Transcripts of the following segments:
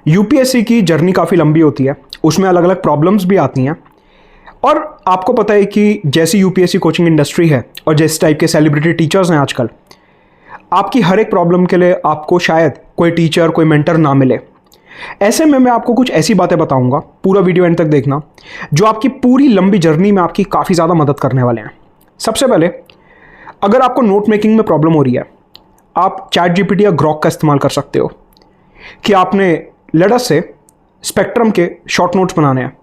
UPSC की journey काफ़ी लंबी होती है, उसमें अलग अलग प्रॉब्लम्स भी आती हैं। और आपको पता है कि जैसी यूपीएससी कोचिंग इंडस्ट्री है और जिस टाइप के सेलिब्रिटी टीचर्स हैं आजकल, आपकी हर एक प्रॉब्लम के लिए आपको शायद कोई टीचर, कोई मेंटर ना मिले। ऐसे में मैं आपको कुछ ऐसी बातें बताऊंगा, पूरा वीडियो एंड तक देखना, जो आपकी पूरी लंबी जर्नी में आपकी काफ़ी ज़्यादा मदद करने वाले हैं। सबसे पहले, अगर आपको नोट मेकिंग में प्रॉब्लम हो रही है, आप चैट जीपीटी या ग्रॉक का इस्तेमाल कर सकते हो कि आपने लेट्स से स्पेक्ट्रम के शॉर्ट नोट्स बनाने हैं।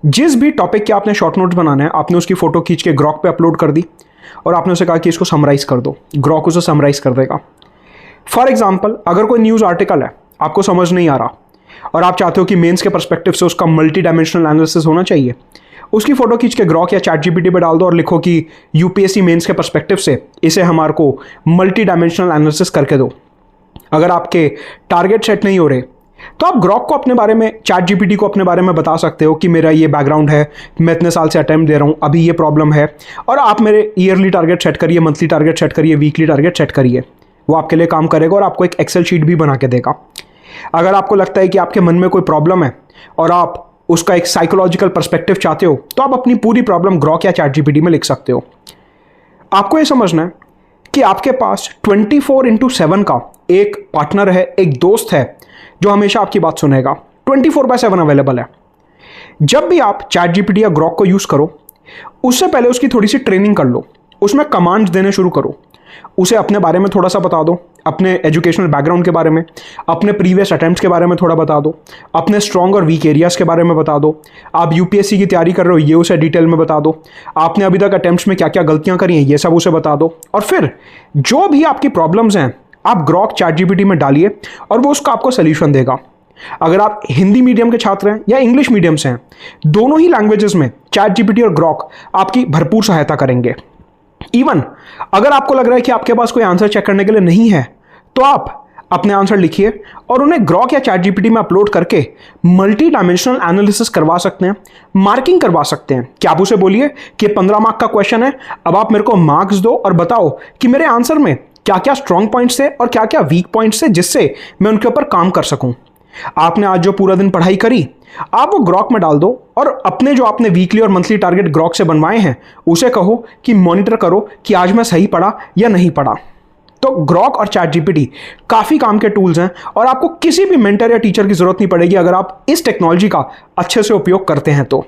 जिस भी टॉपिक के आपने शॉर्ट नोट्स बनाने हैं, आपने उसकी फ़ोटो खींच के ग्रॉक पे अपलोड कर दी और आपने उसे कहा कि इसको समराइज़ कर दो। ग्रॉक उसे समराइज़ कर देगा। फॉर एग्जाम्पल, अगर कोई न्यूज़ आर्टिकल है, आपको समझ नहीं आ रहा और आप चाहते हो कि मेंस के पर्सपेक्टिव से उसका मल्टी डायमेंशनल एनालिसिस होना चाहिए, उसकी फ़ोटो खींच के ग्रॉक या चैट जीपीटी पे डाल दो और लिखो कि यूपीएससी मेंस के पर्सपेक्टिव से इसे हमारे को मल्टी डायमेंशनल एनालिसिस करके दो। अगर आपके टारगेट सेट नहीं हो रहे, तो आप ग्रॉक को अपने बारे में, चैट जीपीटी को अपने बारे में बता सकते हो कि मेरा ये बैकग्राउंड है, मैं इतने साल से अटेम्प्ट दे रहा हूँ, अभी ये प्रॉब्लम है, और आप मेरे ईयरली टारगेट सेट करिए, मंथली टारगेट सेट करिए, वीकली टारगेट सेट करिए। वो आपके लिए काम करेगा और आपको एक एक्सेल शीट भी बना के देगा। अगर आपको लगता है कि आपके मन में कोई प्रॉब्लम है और आप उसका एक साइकोलॉजिकल पर्सपेक्टिव चाहते हो, तो आप अपनी पूरी प्रॉब्लम ग्रॉक या चैट जीपीटी में लिख सकते हो। आपको ये समझना है कि आपके पास 24/7 का एक पार्टनर है, एक दोस्त है जो हमेशा आपकी बात सुनेगा। 24/7 अवेलेबल है। जब भी आप चैट जीपीटी या ग्रॉक को यूज़ करो, उससे पहले उसकी थोड़ी सी ट्रेनिंग कर लो, उसमें कमांड्स देने शुरू करो। उसे अपने बारे में थोड़ा सा बता दो, अपने एजुकेशनल बैकग्राउंड के बारे में, अपने प्रीवियस अटेम्प्ट्स के बारे में थोड़ा बता दो, अपने स्ट्रॉन्ग और वीक एरियाज़ के बारे में बता दो। आप यूपीएससी की तैयारी कर रहे हो, ये उसे डिटेल में बता दो। आपने अभी तक अटेम्प्ट्स में क्या क्या गलतियां करी हैं, ये सब उसे बता दो। और फिर जो भी आपकी प्रॉब्लम्स हैं, आप ग्रॉक चैट जीपीटी में डालिए और वो उसका आपको सोल्यूशन देगा। अगर आप हिंदी मीडियम के छात्र हैं या इंग्लिश मीडियम से हैं, दोनों ही लैंग्वेजेस में चैट जीपीटी और ग्रॉक आपकी भरपूर सहायता करेंगे। इवन अगर आपको लग रहा है कि आपके पास कोई आंसर चेक करने के लिए नहीं है, तो आप अपने आंसर लिखिए और उन्हें ग्रॉक या चैट जीपीटी में अपलोड करके मल्टी डायमेंशनल एनालिसिस करवा सकते हैं, मार्किंग करवा सकते हैं। कि आप उसे बोलिए कि 15 मार्क का क्वेश्चन है, अब आप मेरे को मार्क्स दो और बताओ कि मेरे आंसर में क्या क्या स्ट्रॉन्ग पॉइंट्स है और क्या क्या वीक पॉइंट्स है, जिससे मैं उनके ऊपर काम कर सकूं। आपने आज जो पूरा दिन पढ़ाई करी, आप वो ग्रॉक में डाल दो और अपने जो आपने वीकली और मंथली टारगेट ग्रॉक से बनवाए हैं, उसे कहो कि मॉनिटर करो कि आज मैं सही पढ़ा या नहीं पढ़ा। तो ग्रॉक और चैट जीपीटी काफ़ी काम के टूल्स हैं और आपको किसी भी मेंटर या टीचर की ज़रूरत नहीं पड़ेगी अगर आप इस टेक्नोलॉजी का अच्छे से उपयोग करते हैं तो।